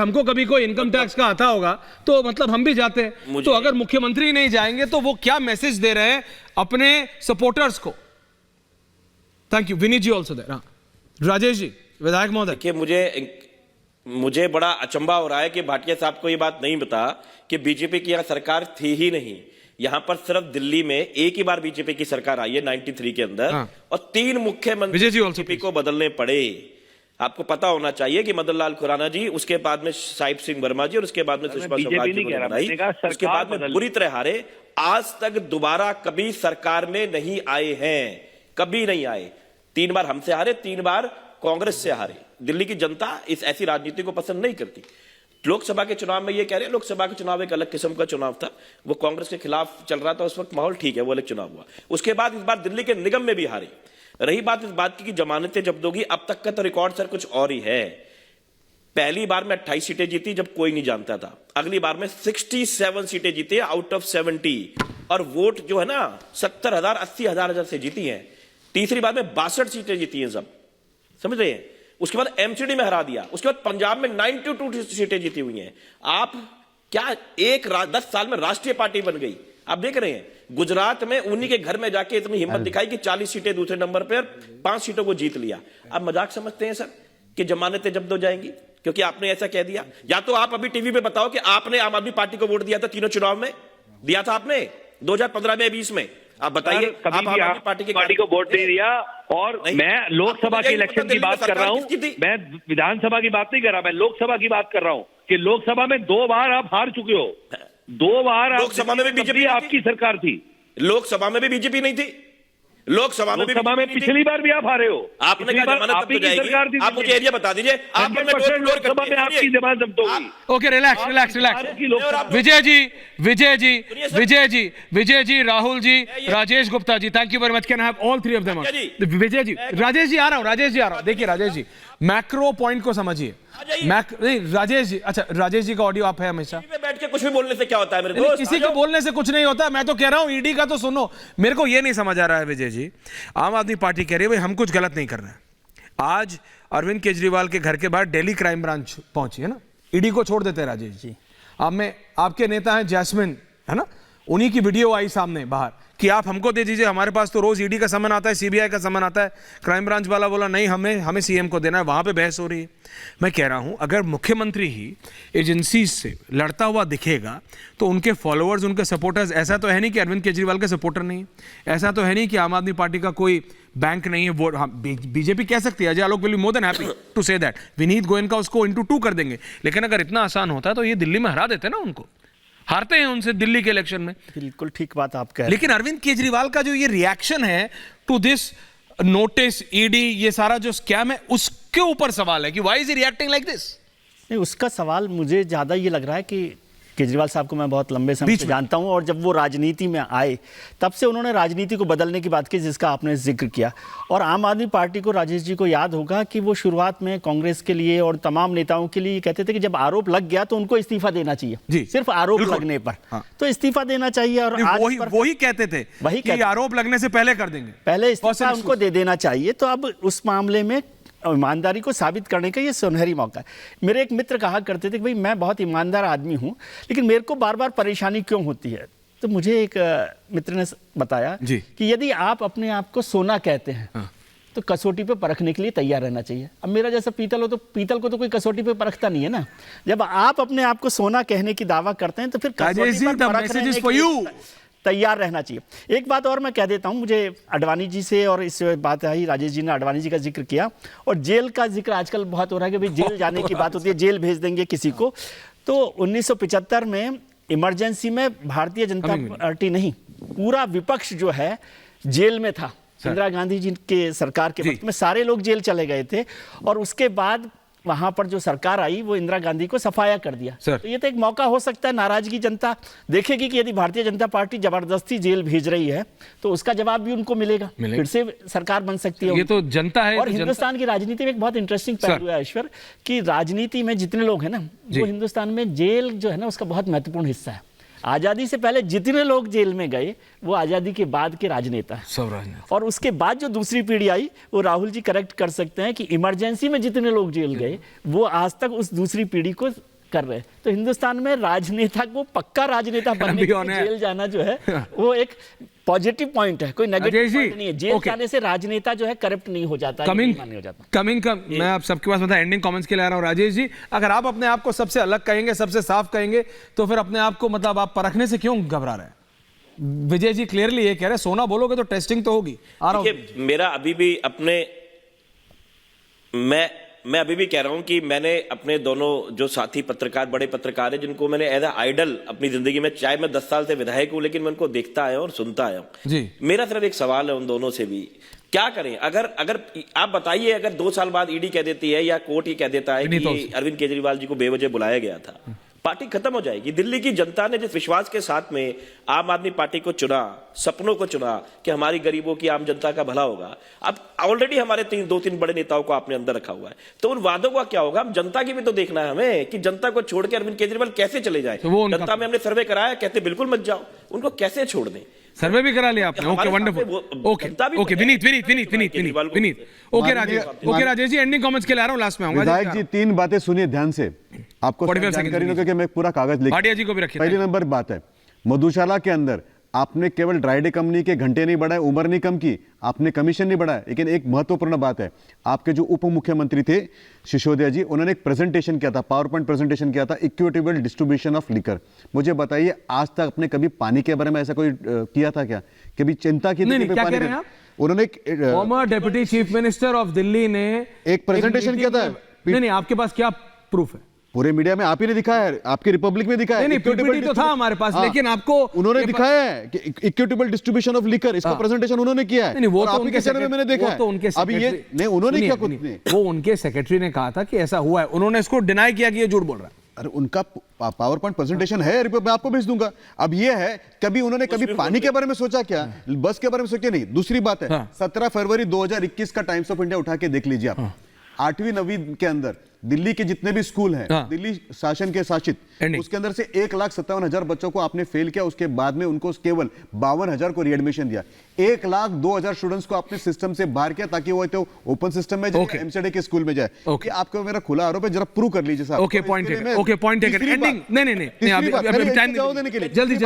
हमको कभी कोई इनकम टैक्स का आता होगा तो मतलब हम भी जाते हैं। तो अगर मुख्यमंत्री नहीं जाएंगे तो वो क्या मैसेज दे रहे हैं अपने सपोर्टर्स को? Thank you. Vineet ji also there. Rajesh ji, विधायक महोदय। देखिए, मुझे बड़ा अचंभा हो रहा है कि भाटिया साहब को ये बात नहीं पता कि बीजेपी की यहाँ सरकार थी ही नहीं। यहाँ पर सिर्फ दिल्ली में एक ही बार बीजेपी की सरकार आई है 93 के अंदर, और 3 मुख्यमंत्री बीजेपी को बदलने पड़े। आपको पता होना चाहिए कि मदन लाल खुराना जी, उसके बाद में साहिब सिंह वर्मा जी, और उसके बाद में सुषमा स्वराज जी ने बनाई, उसके बाद में बुरी तरह हारे। आज तक दोबारा कभी सरकार में नहीं आए हैं, कभी नहीं आए। 3 बार हमसे हारे, 3 बार कांग्रेस से हारे। दिल्ली की जनता इस ऐसी राजनीति को पसंद नहीं करती। लोकसभा के चुनाव में ये कह रहे हैं, लोकसभा का चुनाव एक अलग किस्म का चुनाव था, वो कांग्रेस के खिलाफ चल रहा था उस वक्त, माहौल ठीक है, वो अलग चुनाव हुआ। उसके बाद इस बार दिल्ली के निगम में भी हारे। रही बात इस बात की कि जमानतें जब्त होगी, अब तक का तो रिकॉर्ड सर कुछ और ही है। पहली बार में 28 सीटें जीती जब कोई नहीं जानता था, अगली बार में 67 सीटें जीती आउट ऑफ 70, और वोट जो है ना 70,000 80,000 से जीती हैं। तीसरी बार में 62 सीटें जीती हैं सब, समझ रहे हैं। उसके बाद एमसीडी में हरा दिया, उसके बाद पंजाब में 92 सीटें जीती हुई हैं। आप क्या 10 साल में राष्ट्रीय पार्टी बन गई। आप देख रहे हैं गुजरात में उन्हीं के घर में जाके इतनी हिम्मत दिखाई कि 40 सीटें दूसरे नंबर पर, 5 सीटों को जीत लिया। आप मजाक समझते हैं सर कि जमानतें जब्त हो जाएंगी क्योंकि आपने ऐसा कह दिया? या तो आप अभी टीवी पे बताओ कि आपने आम आदमी पार्टी को वोट दिया था तीनों चुनाव में, दिया था आपने 2015 में 20 में? आप बताइए। कभी भी आप पार्टी को वोट नहीं दिया। और मैं लोकसभा के इलेक्शन की बात कर रहा हूं, मैं विधानसभा की बात नहीं कर रहा, मैं लोकसभा की बात कर रहा हूं कि लोकसभा में 2 बार आप हार चुके हो। 2 बार लोकसभा में भी बीजेपी आपकी सरकार थी, लोकसभा में भी बीजेपी नहीं थी, लोकसभा में पिछली बार भी आप हारे हो। आपने कहा जमानत जब्त हो जाएगी, आप मुझे एरिया बता दीजिए। आपकी जमानत जब्त होगी। Okay, relax relax relax. Vijay ji, Rahul ji, Rajesh Gupta ji, thank you very much. Can I have all 3 of them? Vijay ji, Rajesh ji आ रहा हूं। देखिए राजेश जी, मैक्रो पॉइंट को समझिए। नहीं राजेश जी, अच्छा राजेश जी का ऑडियो आप है हमेशा बैठ के कुछ भी बोलने से क्या होता है मेरे दोस्त? किसी को बोलने से कुछ नहीं होता। मैं तो कह रहा हूं ईडी का तो सुनो। मेरे को ये नहीं समझ आ रहा है विजय जी, आम आदमी पार्टी कह रही है भाई हम कुछ गलत नहीं कर रहे हैं। आज अरविंद केजरीवाल के घर के बाहर दिल्ली क्राइम ब्रांच पहुंची है ना, ईडी को छोड़ देते हैं राजेश जी। अब में आपके नेता हैं जैस्मिन, है ना, उन्हीं की वीडियो आई सामने बाहर कि आप हमको दे दीजिए, हमारे पास तो रोज ईडी का समन आता है, सीबीआई का समन आता है। क्राइम ब्रांच वाला बोला नहीं, हमें सीएम को देना है। वहां पे बहस हो रही है। मैं कह रहा हूं अगर मुख्यमंत्री ही एजेंसी से लड़ता हुआ दिखेगा तो उनके फॉलोअर्स, उनके सपोर्टर्स, ऐसा तो है नहीं कि अरविंद केजरीवाल के सपोर्टर नहीं, ऐसा तो है नहीं कि आम आदमी पार्टी का कोई बैंक नहीं है वोट। हाँ, बीजेपी कह सकती है, Ajay Alok will be more than happy to say that, Vineet Goenka उसको इंटू 2 कर देंगे। लेकिन अगर इतना आसान होता है तो ये दिल्ली में हरा देते ना, उनको हारते हैं उनसे दिल्ली के इलेक्शन में। बिल्कुल ठीक बात आप कह रहे हैं। लेकिन अरविंद केजरीवाल का जो ये रिएक्शन है टू दिस नोटिस, ईडी, ये सारा जो स्कैम है, उसके ऊपर सवाल है कि why is he reacting like this? नहीं, उसका सवाल मुझे ज्यादा ये लग रहा है कि केजरीवाल साहब को मैं बहुत लंबे समय से जानता हूं, और जब वो राजनीति में आए तब से उन्होंने राजनीति को बदलने की बात की जिसका आपने जिक्र किया। और आम आदमी पार्टी को, राजेश जी को याद होगा कि वो शुरुआत में कांग्रेस के लिए और तमाम नेताओं के लिए कहते थे कि जब आरोप लग गया तो उनको इस्तीफा देना चाहिए, सिर्फ आरोप लगने पर। हाँ। तो इस्तीफा देना चाहिए। और वही कहते थे कि आरोप लगने से पहले कर देंगे, पहले इस्तीफा उनको दे देना चाहिए। तो अब उस मामले में ईमानदारी को साबित करने का ये सुनहरी मौका है। मेरे एक मित्र कहा करते थे कि भाई मैं बहुत ईमानदार आदमी हूं, लेकिन मेरे को बार बार परेशानी क्यों होती है? तो मुझे एक मित्र ने बताया कि यदि आप अपने आप को सोना कहते हैं तो कसौटी पे परखने के लिए तैयार रहना चाहिए। अब मेरा जैसा पीतल हो तो पीतल को तो कोई कसौटी पे परखता नहीं है ना। जब आप अपने आप को सोना कहने की दावा करते हैं तो फिर कसौटी पर परखने के लिए तैयार रहना चाहिए। एक बात और मैं कह देता हूं, मुझे अडवाणी जी से और इस बात आई, राजेश जी ने अडवाणी जी का जिक्र किया और जेल का जिक्र आजकल बहुत हो रहा है कि भाई जेल जाने की बात होती है, जेल भेज देंगे किसी को। तो 1975 में इमरजेंसी में भारतीय जनता पार्टी नहीं, पूरा विपक्ष जो है जेल में था। इंदिरा गांधी जी के सरकार के वक्त में सारे लोग जेल चले गए थे, और उसके बाद वहां पर जो सरकार आई वो इंदिरा गांधी को सफाया कर दिया। तो ये तो एक मौका हो सकता है, नाराजगी जनता देखेगी कि यदि भारतीय जनता पार्टी जबरदस्ती जेल भेज रही है तो उसका जवाब भी उनको मिलेगा, फिर से सरकार बन सकती है। ये तो जनता है। और हिंदुस्तान की राजनीति में एक बहुत इंटरेस्टिंग पहलू है ईश्वर, कि राजनीति में जितने लोग हैं ना, वो हिंदुस्तान में जेल जो है ना उसका बहुत महत्वपूर्ण हिस्सा है। आजादी से पहले जितने लोग जेल में गए वो आजादी के बाद के राजनेता हैं। और उसके बाद जो दूसरी पीढ़ी आई, वो राहुल जी करेक्ट कर सकते हैं कि इमरजेंसी में जितने लोग जेल गए वो आज तक उस दूसरी पीढ़ी को कर रहे हैं। तो हिंदुस्तान में राजनेता को पक्का राजनेता बनने के लिए जेल जाना जो है वो एक पॉजिटिव पॉइंट है, कोई नेगेटिव पॉइंट नहीं है। जेल जाने से राजनेता जो है करप्ट नहीं हो जाता, मैं आप सबके पास मतलब एंडिंग कमेंट्स के लिए आ रहा हूं। राजेश जी, अगर आप अपने आप को सबसे अलग कहेंगे, सबसे साफ कहेंगे, तो फिर अपने आप को मतलब आप परखने से क्यों घबरा रहे हैं? विजय जी क्लियरली ये कह रहे हैं सोना बोलोगे तो टेस्टिंग तो होगी। आ रहा हूं, मेरा अभी भी अपने मैं अभी भी कह रहा हूं कि मैंने अपने दोनों जो साथी पत्रकार, बड़े पत्रकार हैं, जिनको मैंने एज अ आइडल अपनी जिंदगी में, चाहे मैं 10 साल से विधायक हूं, लेकिन मैं उनको देखता आया हूं और सुनता आया हूं जी। मेरा सिर्फ एक सवाल है उन दोनों से भी, क्या करें? अगर आप बताइए, अगर 2 साल बाद ईडी कह देती है या कोर्ट ये कह देता है कि अरविंद केजरीवाल जी को बेवजह बुलाया गया था, पार्टी खत्म हो जाएगी। दिल्ली की जनता ने जिस विश्वास के साथ में आम आदमी पार्टी को चुना, सपनों को चुना कि हमारी गरीबों की, आम जनता का भला होगा, अब ऑलरेडी हमारे 2-3 बड़े नेताओं को आपने अंदर रखा हुआ है, तो उन वादों का क्या होगा? हम जनता की भी तो देखना है हमें, कि जनता को छोड़ के अरविंद केजरीवाल कैसे चले जाए। जनता में हमने सर्वे कराया, कहते बिल्कुल मत जाओ, उनको कैसे छोड़ दें? सर्वे भी करा लिया आपने? Okay, wonderful. Okay Vineet, okay Rajesh ji, ending comments के लिए आ रहा हूं, लास्ट में आऊंगा। विधायक जी 3 बातें सुनिए ध्यान से, आपको जानकारी नहीं, क्योंकि मैं पूरा कागज लिख, भाटिया जी को भी रखिए। पहली नंबर बात है, मधुशाला के अंदर आपने केवल ड्राइडे कंपनी के घंटे नहीं बढ़ाए, उम्र नहीं कम की, आपने कमीशन नहीं बढ़ाया, लेकिन एक महत्वपूर्ण बात है, आपके जो उप मुख्यमंत्री थे सिसोदिया जी, उन्होंने एक प्रेजेंटेशन किया था, पावर पॉइंट प्रेजेंटेशन किया था, इक्विटेबल डिस्ट्रीब्यूशन ऑफ लिकर। मुझे बताइए, आज तक आपने कभी पानी के बारे में ऐसा कोई किया था क्या? कभी चिंता की थी? क्या कह रहे हैं आप? उन्होंने farmer deputy chief minister of Delhi ने एक प्रेजेंटेशन किया था। नहीं, आपके पास क्या प्रूफ है? पूरे मीडिया में आप ही ने दिखाया है, आपकी रिपब्लिक में दिखाया है। नहीं, पीपीटी तो था हमारे पास, लेकिन आपको उन्होंने दिखाया है कि इक्विटेबल डिस्ट्रीब्यूशन ऑफ लिकर, इसका प्रेजेंटेशन उन्होंने किया है। नहीं, वो तो उनके चैनल में मैंने देखा है। तो उनके अब ये नहीं, उन्होंने क्या कुछ नहीं, वो उनके सेक्रेटरी ने कहा था कि ऐसा हुआ है, उन्होंने इसको डिनाई किया कि ये झूठ बोल रहा है। अरे उनका पावर पॉइंट प्रेजेंटेशन है, मैं आपको भेज दूंगा। अब ये है, कभी उन्होंने कभी पानी के बारे में सोचा क्या? बस के बारे में सोचा नहीं। दूसरी बात है, 17 फरवरी 2021 का टाइम्स ऑफ इंडिया उठा के देख लीजिए आप। 8वीं 9वीं के अंदर दिल्ली के जितने भी स्कूल हैं, दिल्ली शासन के शासित, उसके अंदर से 1,57,000 बच्चों को आपने फेल किया, उसके बाद में उनको केवल 52,000 को रीएडमिशन दिया। 1,02,000 स्टूडेंट्स को आपने सिस्टम से बाहर किया ताकि वो तो ओपन सिस्टम में जाए, एमसीडी के स्कूल में जाए। ये आपको मेरा खुला आरोप है, जरा प्रूव कर लीजिए साहब। Okay, point taken. एंडिंग नहीं, अभी टाइम देने के लिए जल्दी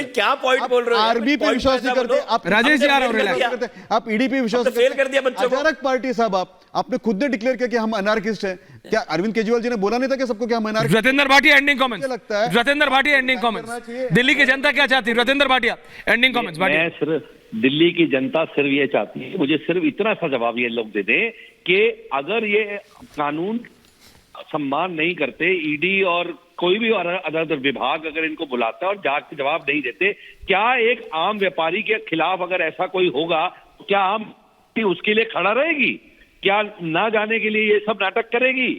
क्या पॉइंट बोल रहे हो? आर्मी पे विश्वास नहीं करते आप, राजेश जी आ रहा है, आप ईडी पे विश्वास फेल कर दिया बच्चों को। अचानक पार्टी साहब, आपने खुद ने डिक्लेयर किया कि हम अनार्किस्ट हैं। क्या अरविंद केजरीवाल जी ने बोला नहीं था कि सबको क्या हम anarchist? Ratendra Bhatia ending comments. लगता है रतेंद्र भाटिया एंडिंग कमेंट्स। दिल्ली की जनता क्या चाहती है? Ratendra Bhatia ending comments. मैं सिर्फ दिल्ली की जनता सिर्फ ये चाहती है, मुझे सिर्फ इतना सा जवाब ये लोग दे दें कि अगर ये कानून सम्मान नहीं करते, ईडी और कोई भी अदर विभाग अगर इनको बुलाता है और जांच के जवाब नहीं देते, क्या एक आम व्यापारी के खिलाफ अगर ऐसा कोई होगा, तो क्या आम उसके लिए खड़ा रहेगी? क्या ना जाने के लिए ये सब नाटक करेगी?